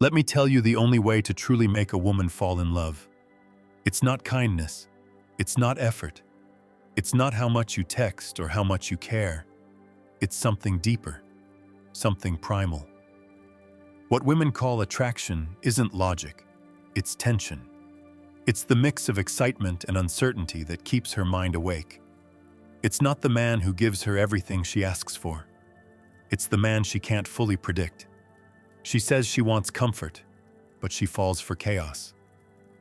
Let me tell you the only way to truly make a woman fall in love. It's not kindness. It's not effort. It's not how much you text or how much you care. It's something deeper, something primal. What women call attraction isn't logic. It's tension. It's the mix of excitement and uncertainty that keeps her mind awake. It's not the man who gives her everything she asks for. It's the man she can't fully predict. She says she wants comfort, but she falls for chaos.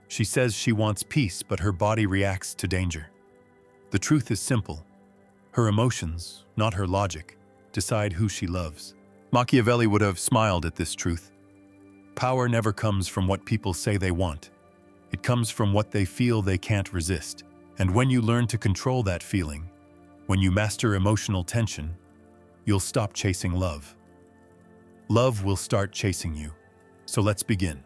She says she wants peace, but her body reacts to danger. The truth is simple. Her emotions, not her logic, decide who she loves. Machiavelli would have smiled at this truth. Power never comes from what people say they want. It comes from what they feel they can't resist. And when you learn to control that feeling, when you master emotional tension, you'll stop chasing love. Love will start chasing you. So let's begin.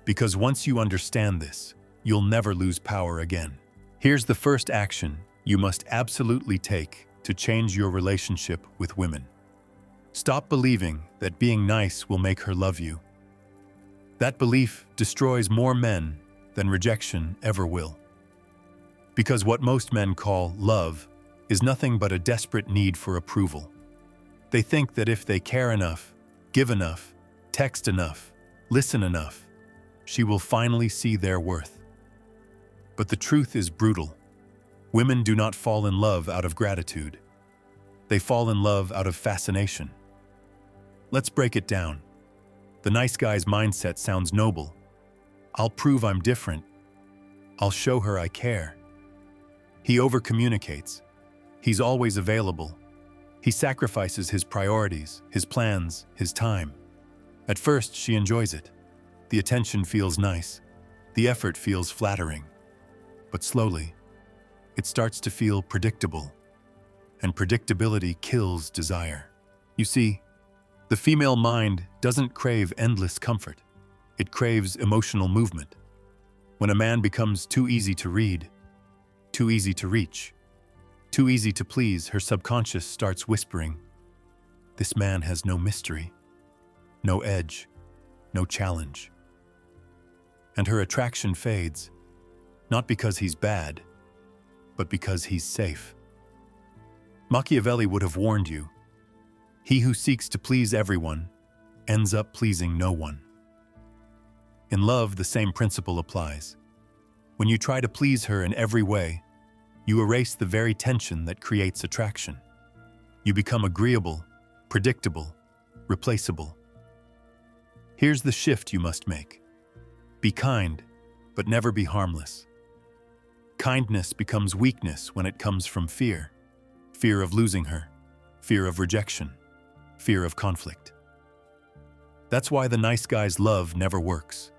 Because once you understand this, you'll never lose power again. Here's the first action you must absolutely take to change your relationship with women. Stop believing that being nice will make her love you. That belief destroys more men than rejection ever will. Because what most men call love is nothing but a desperate need for approval. They think that if they care enough, give enough, text enough, listen enough, she will finally see their worth. But the truth is brutal. Women do not fall in love out of gratitude. They fall in love out of fascination. Let's break it down. The nice guy's mindset sounds noble. I'll prove I'm different. I'll show her I care. He overcommunicates. He's always available. He sacrifices his priorities, his plans, his time. At first, she enjoys it. The attention feels nice. The effort feels flattering. But slowly, it starts to feel predictable. And predictability kills desire. You see, the female mind doesn't crave endless comfort. It craves emotional movement. When a man becomes too easy to read, too easy to reach, too easy to please, her subconscious starts whispering, "This man has no mystery, no edge, no challenge." And her attraction fades, not because he's bad, but because he's safe. Machiavelli would have warned you, he who seeks to please everyone ends up pleasing no one. In love, the same principle applies. When you try to please her in every way, you erase the very tension that creates attraction. You become agreeable, predictable, replaceable. Here's the shift you must make. Be kind, but never be harmless. Kindness becomes weakness when it comes from fear. Fear of losing her, fear of rejection, fear of conflict. That's why the nice guy's love never works.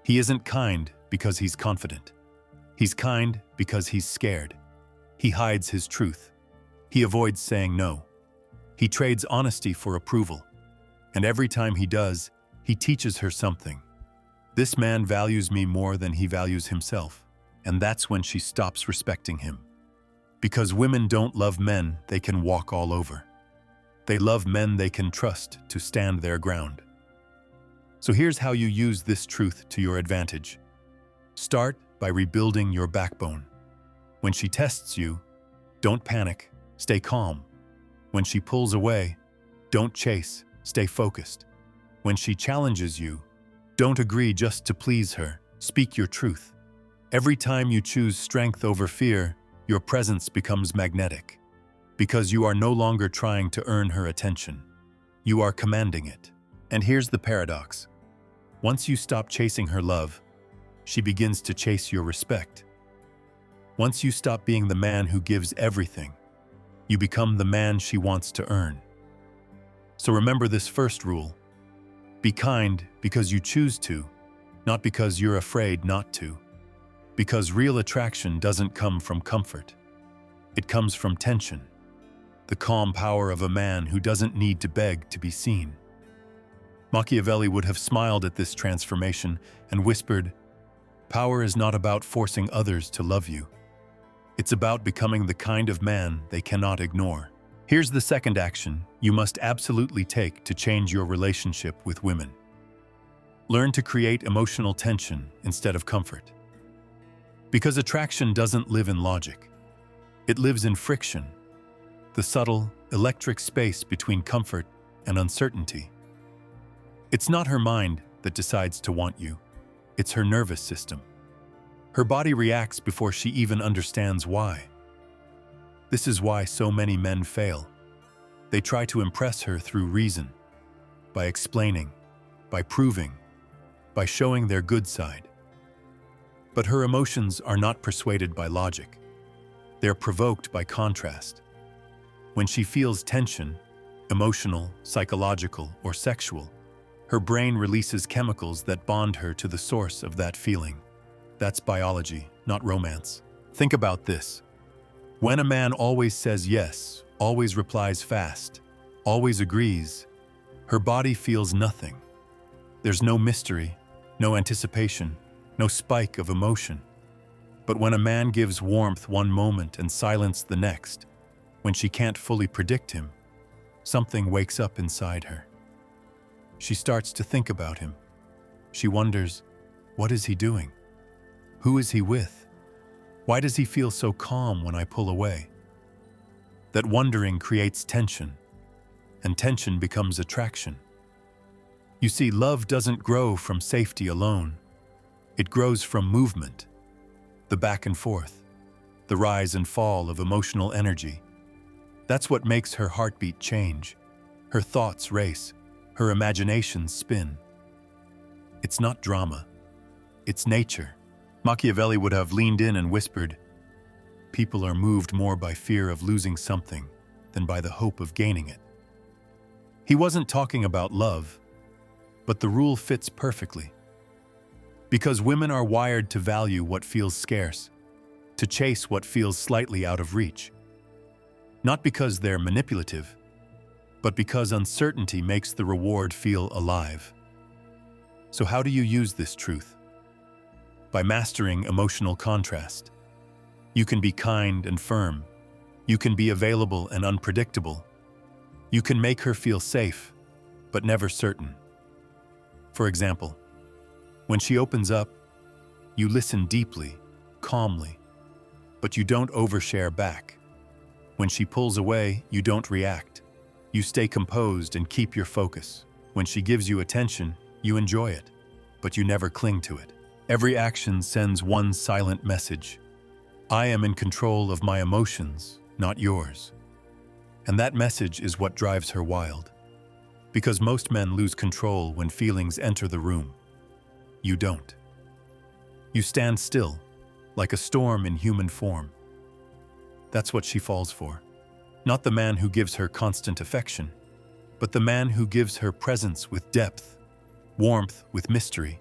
He isn't kind because he's confident. He's kind because he's scared. He hides his truth. He avoids saying no. He trades honesty for approval. And every time he does, he teaches her something. This man values me more than he values himself. And that's when she stops respecting him. Because women don't love men they can walk all over. They love men they can trust to stand their ground. So here's how you use this truth to your advantage. Start by rebuilding your backbone. When she tests you, don't panic, stay calm. When she pulls away, don't chase, stay focused. When she challenges you, don't agree just to please her, speak your truth. Every time you choose strength over fear, your presence becomes magnetic. Because you are no longer trying to earn her attention. You are commanding it. And here's the paradox. Once you stop chasing her love, she begins to chase your respect. Once you stop being the man who gives everything, you become the man she wants to earn. So remember this first rule. Be kind because you choose to, not because you're afraid not to. Because real attraction doesn't come from comfort. It comes from tension. The calm power of a man who doesn't need to beg to be seen. Machiavelli would have smiled at this transformation and whispered, "Power is not about forcing others to love you. It's about becoming the kind of man they cannot ignore." Here's the second action you must absolutely take to change your relationship with women. Learn to create emotional tension instead of comfort. Because attraction doesn't live in logic. It lives in friction, the subtle, electric space between comfort and uncertainty. It's not her mind that decides to want you. It's her nervous system. Her body reacts before she even understands why. This is why so many men fail. They try to impress her through reason, by explaining, by proving, by showing their good side. But her emotions are not persuaded by logic. They're provoked by contrast. When she feels tension, emotional, psychological, or sexual, her brain releases chemicals that bond her to the source of that feeling. That's biology, not romance. Think about this. When a man always says yes, always replies fast, always agrees, her body feels nothing. There's no mystery, no anticipation, no spike of emotion. But when a man gives warmth one moment and silence the next, when she can't fully predict him, something wakes up inside her. She starts to think about him. She wonders, what is he doing? Who is he with? Why does he feel so calm when I pull away? That wondering creates tension, and tension becomes attraction. You see, love doesn't grow from safety alone. It grows from movement, the back and forth, the rise and fall of emotional energy. That's what makes her heartbeat change, her thoughts race, her imagination spin. It's not drama, it's nature. Machiavelli would have leaned in and whispered, "People are moved more by fear of losing something than by the hope of gaining it." He wasn't talking about love, but the rule fits perfectly. Because women are wired to value what feels scarce, to chase what feels slightly out of reach. Not because they're manipulative, but because uncertainty makes the reward feel alive. So how do you use this truth? By mastering emotional contrast. You can be kind and firm. You can be available and unpredictable. You can make her feel safe, but never certain. For example, when she opens up, you listen deeply, calmly, but you don't overshare back. When she pulls away, you don't react. You stay composed and keep your focus. When she gives you attention, you enjoy it, but you never cling to it. Every action sends one silent message. I am in control of my emotions, not yours. And that message is what drives her wild. Because most men lose control when feelings enter the room. You don't. You stand still, like a storm in human form. That's what she falls for. Not the man who gives her constant affection, but the man who gives her presence with depth, warmth with mystery,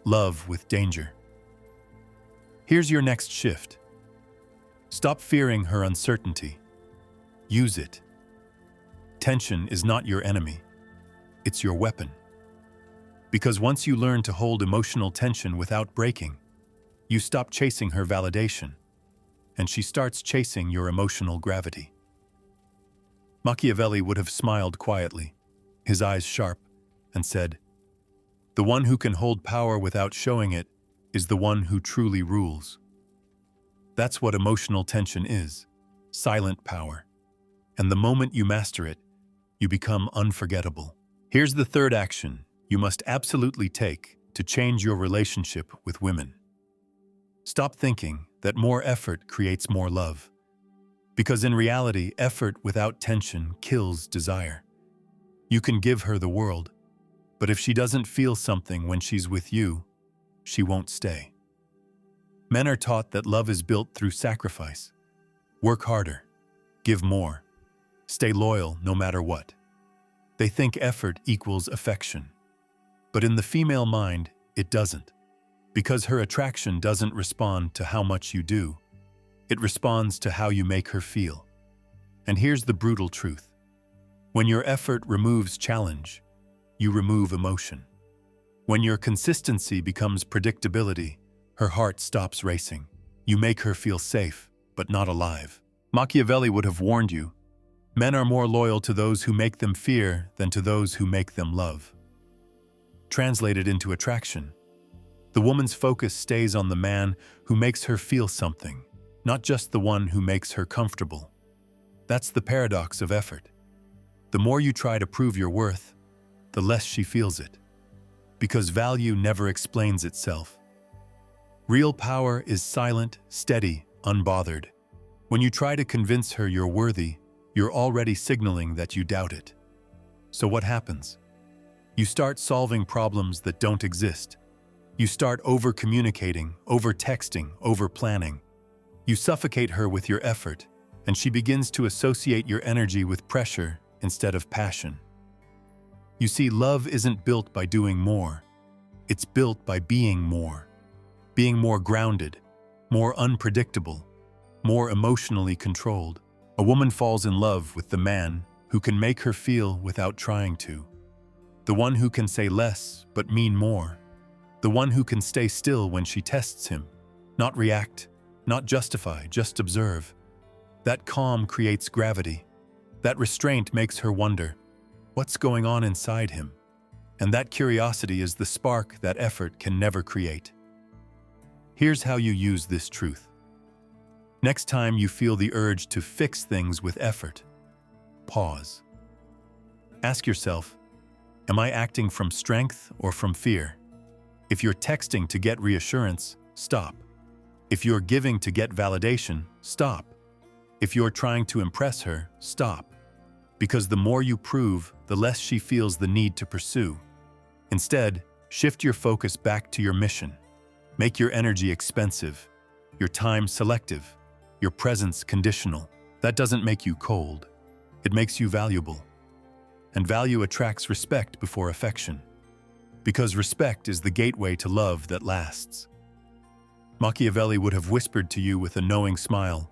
love with danger. Here's your next shift. Stop fearing her uncertainty. Use it. Tension is not your enemy. It's your weapon. Because once you learn to hold emotional tension without breaking, you stop chasing her validation, and she starts chasing your emotional gravity. Machiavelli would have smiled quietly, his eyes sharp, and said, "The one who can hold power without showing it is the one who truly rules." That's what emotional tension is, silent power. And the moment you master it, you become unforgettable. Here's the third action you must absolutely take to change your relationship with women. Stop thinking that more effort creates more love. Because in reality, effort without tension kills desire. You can give her the world, but if she doesn't feel something when she's with you, she won't stay. Men are taught that love is built through sacrifice. Work harder, give more, stay loyal no matter what. They think effort equals affection. But in the female mind, it doesn't. Because her attraction doesn't respond to how much you do. It responds to how you make her feel. And here's the brutal truth. When your effort removes challenge, you remove emotion. When your consistency becomes predictability, her heart stops racing. You make her feel safe, but not alive. Machiavelli would have warned you, men are more loyal to those who make them fear than to those who make them love. translated into attraction. The woman's focus stays on the man who makes her feel something, not just the one who makes her comfortable. That's the paradox of effort. The more you try to prove your worth, the less she feels it. Because value never explains itself. Real power is silent, steady, unbothered. When you try to convince her you're worthy, you're already signaling that you doubt it. So what happens? You start solving problems that don't exist. You start over-communicating, over-texting, over-planning. You suffocate her with your effort, and she begins to associate your energy with pressure instead of passion. You see, love isn't built by doing more. It's built by being more. Being more grounded, more unpredictable, more emotionally controlled. A woman falls in love with the man who can make her feel without trying to. The one who can say less but mean more. The one who can stay still when she tests him. Not react, not justify, just observe. That calm creates gravity. That restraint makes her wonder, what's going on inside him? And that curiosity is the spark that effort can never create. Here's how you use this truth. Next time you feel the urge to fix things with effort, pause. Ask yourself, am I acting from strength or from fear? If you're texting to get reassurance, stop. If you're giving to get validation, stop. If you're trying to impress her, stop. Because the more you prove, the less she feels the need to pursue. Instead, shift your focus back to your mission. Make your energy expensive, your time selective, your presence conditional. That doesn't make you cold. It makes you valuable. And value attracts respect before affection. Because respect is the gateway to love that lasts. Machiavelli would have whispered to you with a knowing smile,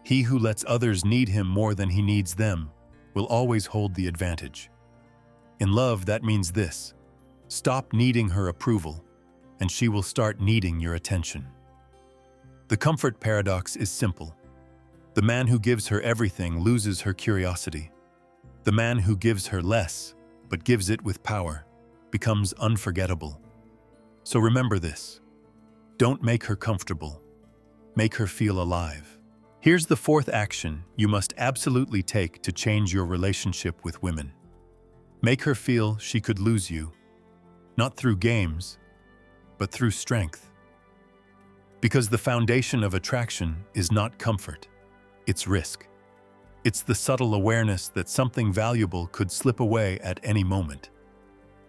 "He who lets others need him more than he needs them will always hold the advantage." In love, that means this: stop needing her approval, and she will start needing your attention. The comfort paradox is simple. The man who gives her everything loses her curiosity. The man who gives her less, but gives it with power, becomes unforgettable. So remember this: don't make her comfortable. Make her feel alive. Here's the fourth action you must absolutely take to change your relationship with women. Make her feel she could lose you, not through games, but through strength. Because the foundation of attraction is not comfort, it's risk. It's the subtle awareness that something valuable could slip away at any moment.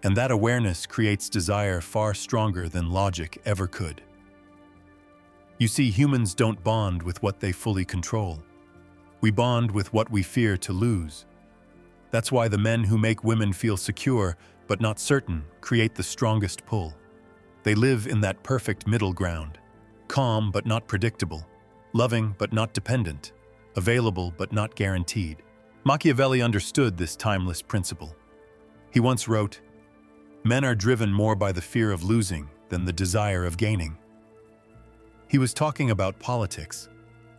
And that awareness creates desire far stronger than logic ever could. You see, humans don't bond with what they fully control. We bond with what we fear to lose. That's why the men who make women feel secure but not certain create the strongest pull. They live in that perfect middle ground, calm but not predictable, loving but not dependent, available but not guaranteed. Machiavelli understood this timeless principle. He once wrote, "Men are driven more by the fear of losing than the desire of gaining." He was talking about politics,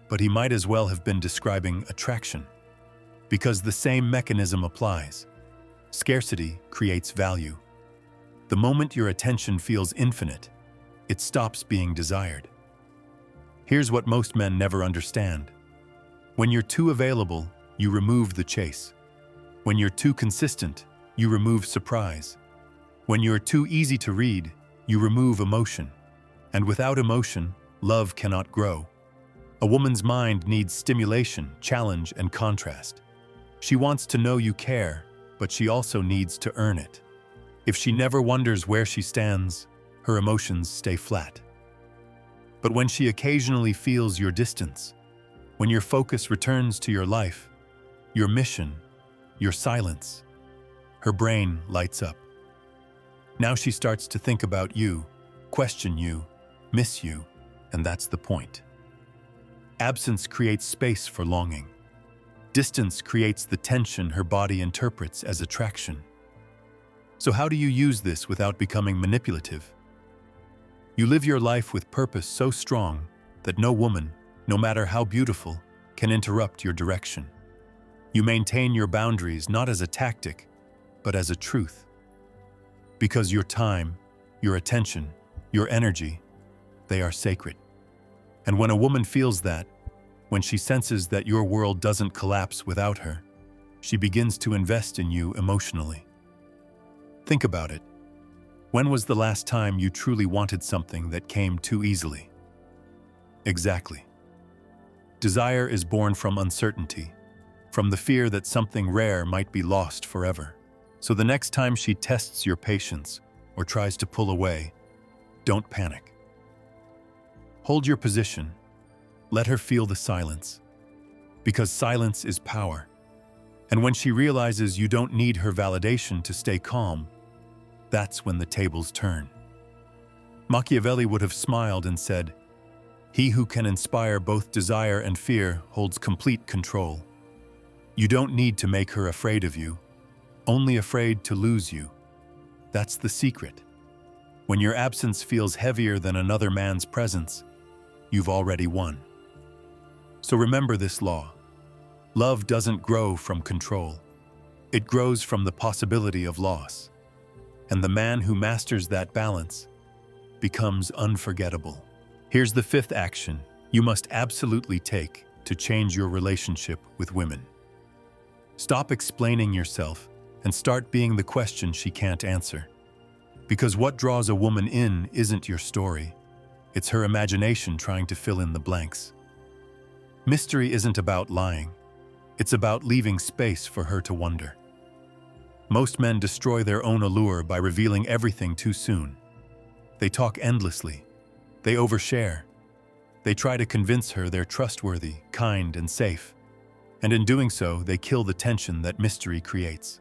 but he might as well have been describing attraction. Because the same mechanism applies. Scarcity creates value. The moment your attention feels infinite, it stops being desired. Here's what most men never understand. When you're too available, you remove the chase. When you're too consistent, you remove surprise. When you're too easy to read, you remove emotion. And without emotion, love cannot grow. A woman's mind needs stimulation, challenge, and contrast. She wants to know you care, but she also needs to earn it. If she never wonders where she stands, her emotions stay flat. But when she occasionally feels your distance, when your focus returns to your life, your mission, your silence, her brain lights up. Now she starts to think about you, question you, miss you, and that's the point. Absence creates space for longing. Distance creates the tension her body interprets as attraction. So how do you use this without becoming manipulative? You live your life with purpose so strong that no woman, no matter how beautiful, can interrupt your direction. You maintain your boundaries not as a tactic, but as a truth. Because your time, your attention, your energy, they are sacred. And when a woman feels that, when she senses that your world doesn't collapse without her, she begins to invest in you emotionally. Think about it. When was the last time you truly wanted something that came too easily? Exactly. Desire is born from uncertainty, from the fear that something rare might be lost forever. So the next time she tests your patience or tries to pull away, don't panic. Hold your position. Let her feel the silence. Because silence is power. And when she realizes you don't need her validation to stay calm, that's when the tables turn. Machiavelli would have smiled and said, "He who can inspire both desire and fear holds complete control." You don't need to make her afraid of you, only afraid to lose you. That's the secret. When your absence feels heavier than another man's presence, you've already won. So remember this law. Love doesn't grow from control. It grows from the possibility of loss. And the man who masters that balance becomes unforgettable. Here's the fifth action you must absolutely take to change your relationship with women. Stop explaining yourself and start being the question she can't answer. Because what draws a woman in isn't your story. It's her imagination trying to fill in the blanks. Mystery isn't about lying. It's about leaving space for her to wonder. Most men destroy their own allure by revealing everything too soon. They talk endlessly. They overshare. They try to convince her they're trustworthy, kind, and safe. And in doing so, they kill the tension that mystery creates.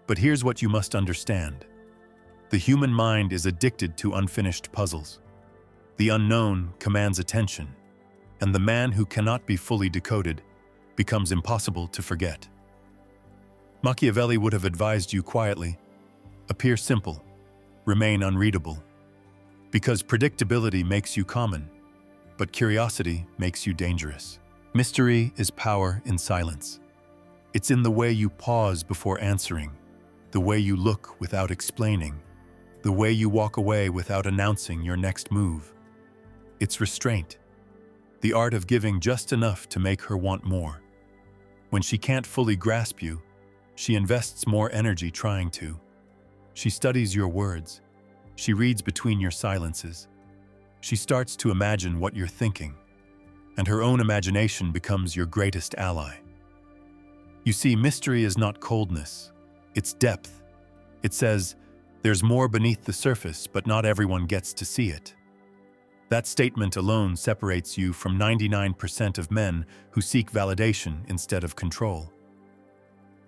But here's what you must understand. The human mind is addicted to unfinished puzzles. The unknown commands attention, and the man who cannot be fully decoded becomes impossible to forget. Machiavelli would have advised you quietly, appear simple, remain unreadable. Because predictability makes you common, but curiosity makes you dangerous. Mystery is power in silence. It's in the way you pause before answering, the way you look without explaining, the way you walk away without announcing your next move. It's restraint, the art of giving just enough to make her want more. When she can't fully grasp you, she invests more energy trying to. She studies your words. She reads between your silences. She starts to imagine what you're thinking, and her own imagination becomes your greatest ally. You see, mystery is not coldness, it's depth. It says, there's more beneath the surface, but not everyone gets to see it. That statement alone separates you from 99% of men who seek validation instead of control.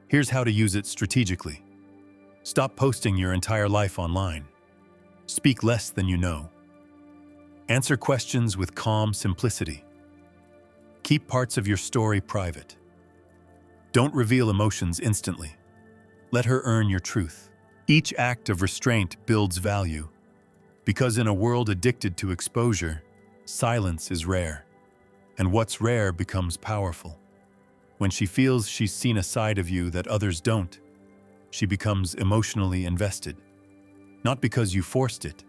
Here's how to use it strategically. Stop posting your entire life online. Speak less than you know. Answer questions with calm simplicity. Keep parts of your story private. Don't reveal emotions instantly. Let her earn your truth. Each act of restraint builds value. Because in a world addicted to exposure, silence is rare. And what's rare becomes powerful. When she feels she's seen a side of you that others don't, she becomes emotionally invested. Not because you forced it,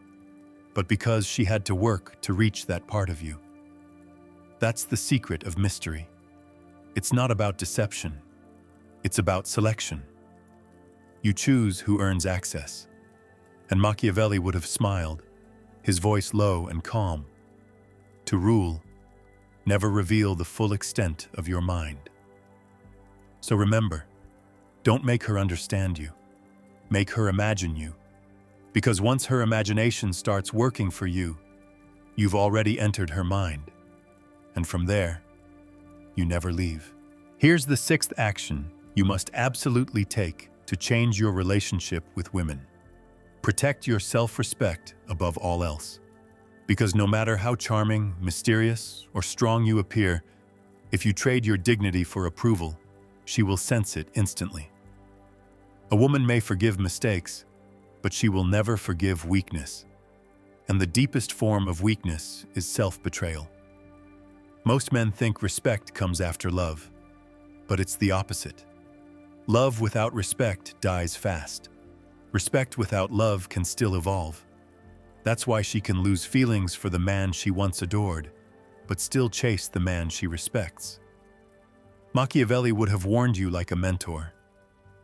but because she had to work to reach that part of you. That's the secret of mystery. It's not about deception. It's about selection. You choose who earns access. And Machiavelli would have smiled, his voice low and calm. To rule, never reveal the full extent of your mind. So remember, don't make her understand you. Make her imagine you. Because once her imagination starts working for you, you've already entered her mind. And from there, you never leave. Here's the sixth action you must absolutely take to change your relationship with women. Protect your self-respect above all else. Because no matter how charming, mysterious, or strong you appear, if you trade your dignity for approval, she will sense it instantly. A woman may forgive mistakes, but she will never forgive weakness. And the deepest form of weakness is self-betrayal. Most men think respect comes after love, but it's the opposite. Love without respect dies fast. Respect without love can still evolve. That's why she can lose feelings for the man she once adored, but still chase the man she respects. Machiavelli would have warned you like a mentor.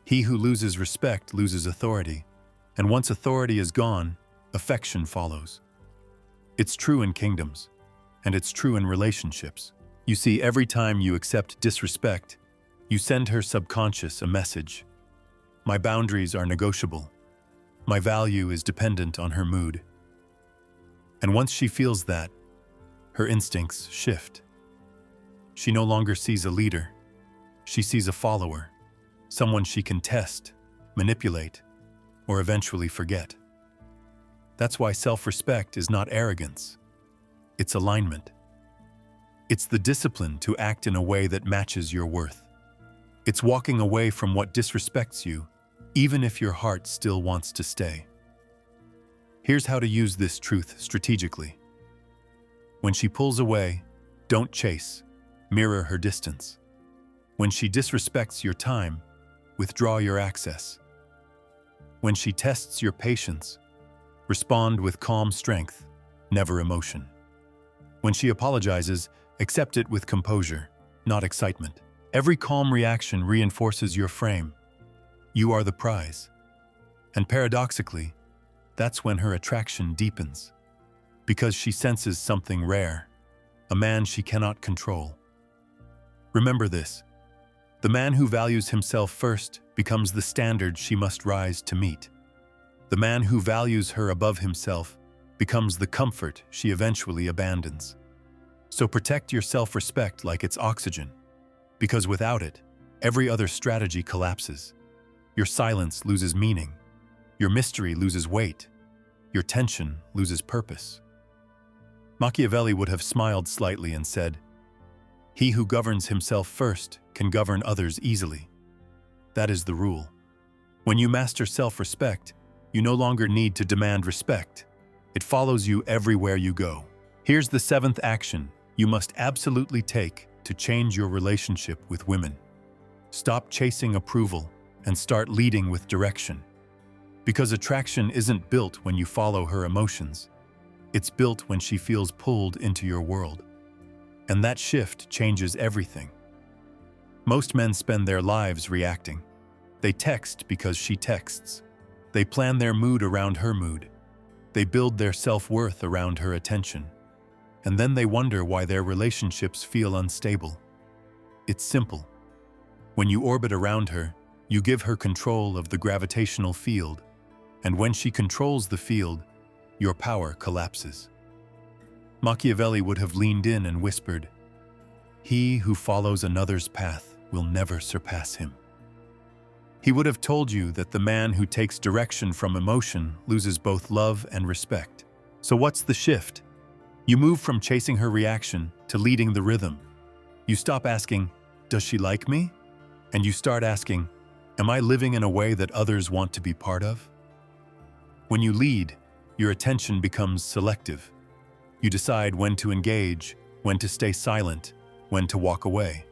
He who loses respect loses authority, and once authority is gone, affection follows. It's true in kingdoms, and it's true in relationships. You see, every time you accept disrespect, you send her subconscious a message. My boundaries are negotiable. My value is dependent on her mood. And once she feels that, her instincts shift. She no longer sees a leader. She sees a follower, someone she can test, manipulate, or eventually forget. That's why self-respect is not arrogance. It's alignment. It's the discipline to act in a way that matches your worth. It's walking away from what disrespects you, even if your heart still wants to stay. Here's how to use this truth strategically. When she pulls away, don't chase, mirror her distance. When she disrespects your time, withdraw your access. When she tests your patience, respond with calm strength, never emotion. When she apologizes, accept it with composure, not excitement. Every calm reaction reinforces your frame. You are the prize. And paradoxically, that's when her attraction deepens, because she senses something rare, a man she cannot control. Remember this: the man who values himself first becomes the standard she must rise to meet. The man who values her above himself becomes the comfort she eventually abandons. So protect your self-respect like it's oxygen, because without it, every other strategy collapses. Your silence loses meaning. Your mystery loses weight. Your tension loses purpose. Machiavelli would have smiled slightly and said, "He who governs himself first can govern others easily." That is the rule. When you master self-respect, you no longer need to demand respect. It follows you everywhere you go. Here's the 7th action you must absolutely take to change your relationship with women. Stop chasing approval and start leading with direction. Because attraction isn't built when you follow her emotions. It's built when she feels pulled into your world. And that shift changes everything. Most men spend their lives reacting. They text because she texts. They plan their mood around her mood. They build their self-worth around her attention. And then they wonder why their relationships feel unstable. It's simple. When you orbit around her, you give her control of the gravitational field. And when she controls the field, your power collapses. Machiavelli would have leaned in and whispered, "He who follows another's path will never surpass him." He would have told you that the man who takes direction from emotion loses both love and respect. So what's the shift? You move from chasing her reaction to leading the rhythm. You stop asking, "Does she like me?" And you start asking, "Am I living in a way that others want to be part of?" When you lead, your attention becomes selective. You decide when to engage, when to stay silent, when to walk away.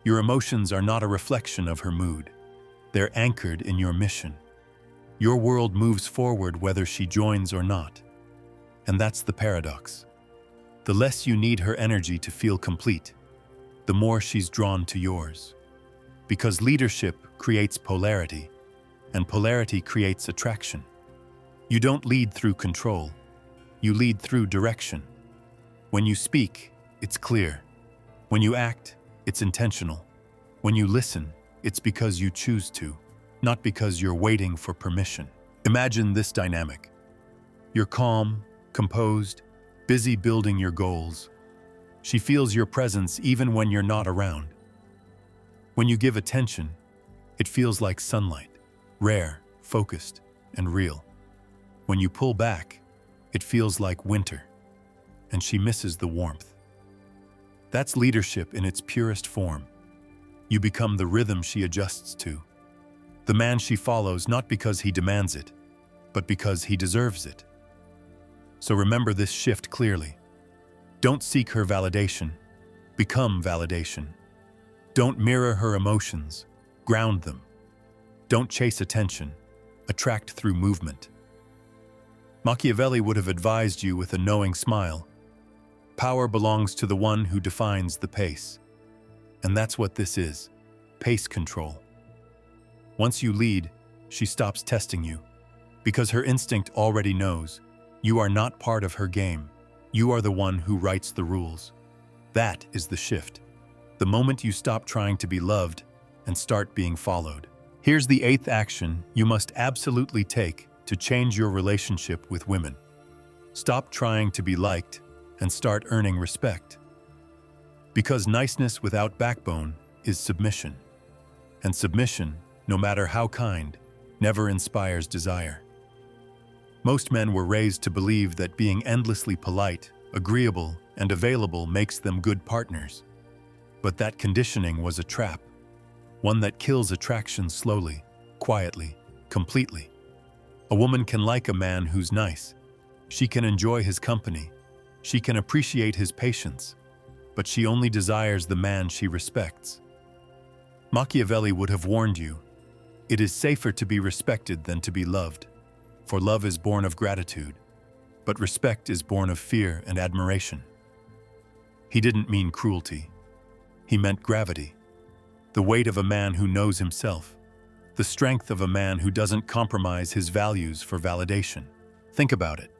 Your emotions are not a reflection of her mood. They're anchored in your mission. Your world moves forward whether she joins or not. And that's the paradox. The less you need her energy to feel complete, the more she's drawn to yours. Because leadership creates polarity, and polarity creates attraction. You don't lead through control. You lead through direction. When you speak, it's clear. When you act, it's intentional. When you listen, it's because you choose to, not because you're waiting for permission. Imagine this dynamic. You're calm, composed, busy building your goals. She feels your presence even when you're not around. When you give attention, it feels like sunlight, rare, focused, and real. When you pull back, it feels like winter, and she misses the warmth. That's leadership in its purest form. You become the rhythm she adjusts to. The man she follows not because he demands it, but because he deserves it. So remember this shift clearly. Don't seek her validation. Become validation. Don't mirror her emotions. Ground them. Don't chase attention. attract through movement. Machiavelli would have advised you with a knowing smile. Power belongs to the one who defines the pace. And that's what this is, pace control. Once you lead, she stops testing you, because her instinct already knows you are not part of her game. You are the one who writes the rules. That is the shift. The moment you stop trying to be loved and start being followed. Here's the 8th action you must absolutely take to change your relationship with women. Stop trying to be liked and start earning respect. Because niceness without backbone is submission. And submission, no matter how kind, never inspires desire. Most men were raised to believe that being endlessly polite, agreeable, and available makes them good partners. But that conditioning was a trap, one that kills attraction slowly, quietly, completely. A woman can like a man who's nice. She can enjoy his company. She can appreciate his patience. But she only desires the man she respects. Machiavelli would have warned you, it is safer to be respected than to be loved, for love is born of gratitude, but respect is born of fear and admiration. He didn't mean cruelty. He meant gravity, the weight of a man who knows himself, the strength of a man who doesn't compromise his values for validation. Think about it.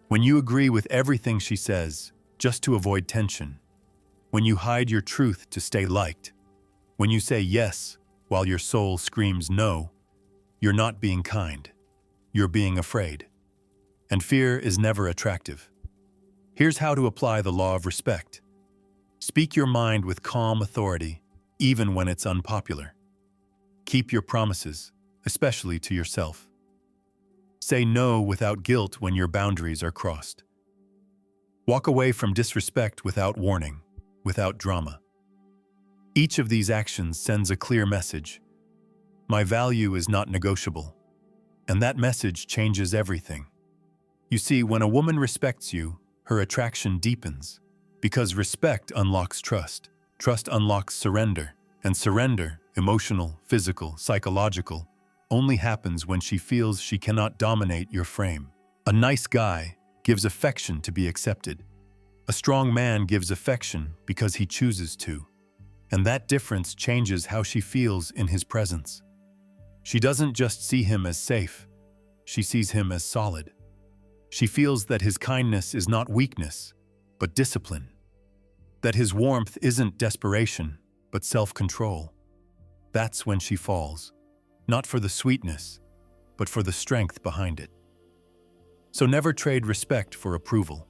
When you agree with everything she says, just to avoid tension, when you hide your truth to stay liked, when you say yes while your soul screams no, you're not being kind. You're being afraid. And fear is never attractive. Here's how to apply the law of respect. Speak your mind with calm authority, even when it's unpopular. Keep your promises, especially to yourself. Say no without guilt when your boundaries are crossed. Walk away from disrespect without warning, without drama. Each of these actions sends a clear message. My value is not negotiable. And that message changes everything. You see, when a woman respects you, her attraction deepens. Because respect unlocks trust. Trust unlocks surrender. And surrender, emotional, physical, psychological, only happens when she feels she cannot dominate your frame. A nice guy gives affection to be accepted. A strong man gives affection because he chooses to. And that difference changes how she feels in his presence. She doesn't just see him as safe, she sees him as solid. She feels that his kindness is not weakness, but discipline. That his warmth isn't desperation, but self-control. That's when she falls, not for the sweetness, but for the strength behind it. So never trade respect for approval,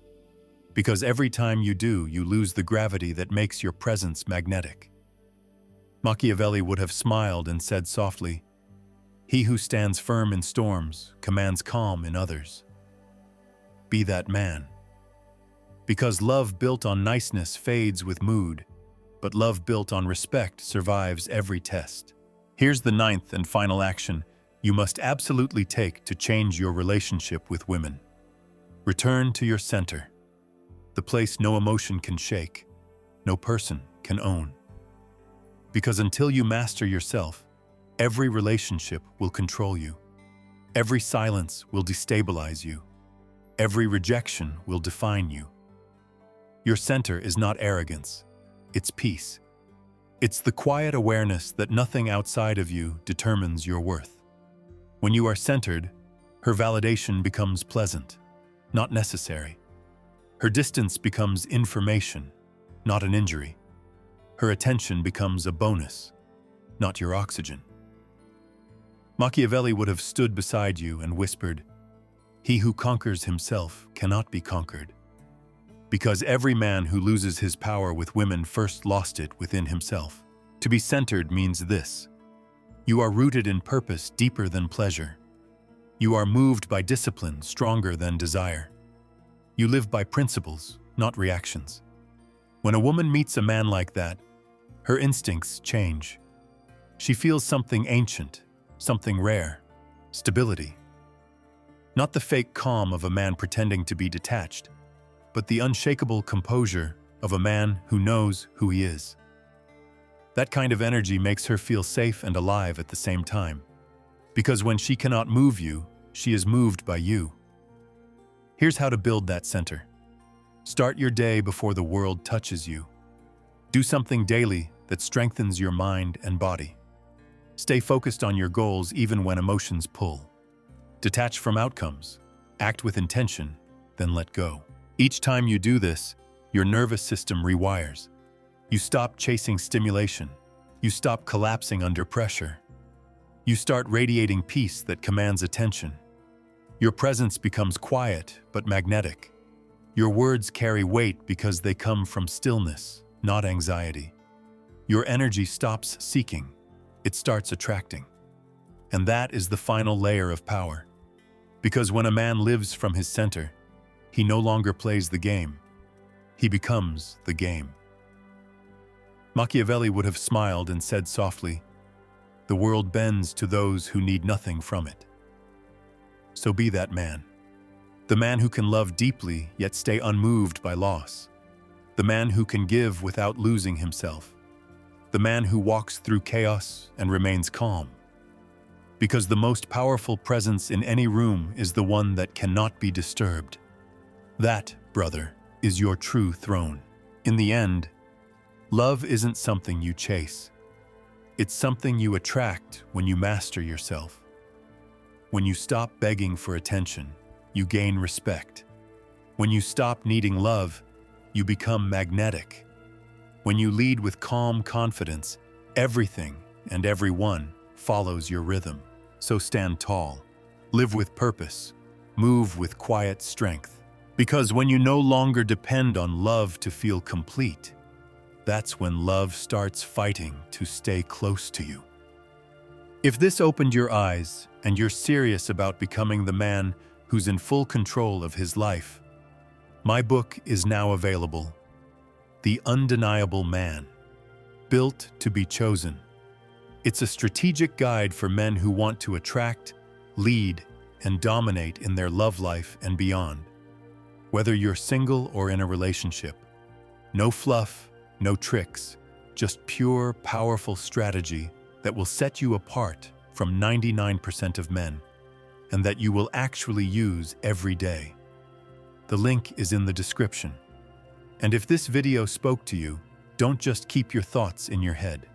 because every time you do, you lose the gravity that makes your presence magnetic. Machiavelli would have smiled and said softly, "He who stands firm in storms commands calm in others." Be that man. Because love built on niceness fades with mood, but love built on respect survives every test. Here's the 9th and final action you must absolutely take to change your relationship with women. Return to your center, the place no emotion can shake, no person can own. Because until you master yourself, every relationship will control you. Every silence will destabilize you. Every rejection will define you. Your center is not arrogance, it's peace. It's the quiet awareness that nothing outside of you determines your worth. When you are centered, her validation becomes pleasant, not necessary. Her distance becomes information, not an injury. Her attention becomes a bonus, not your oxygen. Machiavelli would have stood beside you and whispered, "He who conquers himself cannot be conquered." Because every man who loses his power with women first lost it within himself. To be centered means this: you are rooted in purpose deeper than pleasure. You are moved by discipline stronger than desire. You live by principles, not reactions. When a woman meets a man like that, her instincts change. She feels something ancient, something rare, stability. Not the fake calm of a man pretending to be detached, but the unshakable composure of a man who knows who he is. That kind of energy makes her feel safe and alive at the same time. Because when she cannot move you, she is moved by you. Here's how to build that center. Start your day before the world touches you. Do something daily that strengthens your mind and body. Stay focused on your goals even when emotions pull. Detach from outcomes. Act with intention, then let go. Each time you do this, your nervous system rewires. You stop chasing stimulation. You stop collapsing under pressure. You start radiating peace that commands attention. Your presence becomes quiet but magnetic. Your words carry weight because they come from stillness, not anxiety. Your energy stops seeking. It starts attracting. And that is the final layer of power. Because when a man lives from his center, he no longer plays the game. He becomes the game. Machiavelli would have smiled and said softly, "The world bends to those who need nothing from it." So be that man. The man who can love deeply yet stay unmoved by loss. The man who can give without losing himself. The man who walks through chaos and remains calm. Because the most powerful presence in any room is the one that cannot be disturbed. That, brother, is your true throne. In the end, love isn't something you chase. It's something you attract when you master yourself. When you stop begging for attention, you gain respect. When you stop needing love, you become magnetic. When you lead with calm confidence, everything and everyone follows your rhythm. So stand tall, live with purpose, move with quiet strength. Because when you no longer depend on love to feel complete, that's when love starts fighting to stay close to you. If this opened your eyes and you're serious about becoming the man who's in full control of his life, my book is now available. The Undeniable Man, Built to be Chosen. It's a strategic guide for men who want to attract, lead, and dominate in their love life and beyond. Whether you're single or in a relationship, no fluff, no tricks, just pure, powerful strategy that will set you apart from 99% of men, and that you will actually use every day. The link is in the description. And if this video spoke to you, don't just keep your thoughts in your head.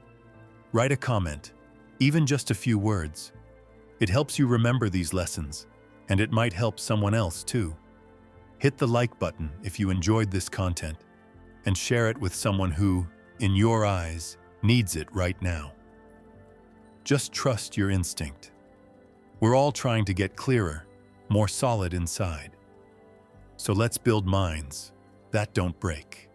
Write a comment, even just a few words. It helps you remember these lessons, and it might help someone else too. Hit the like button if you enjoyed this content, and share it with someone who, in your eyes, needs it right now. Just trust your instinct. We're all trying to get clearer, more solid inside. So let's build minds that don't break.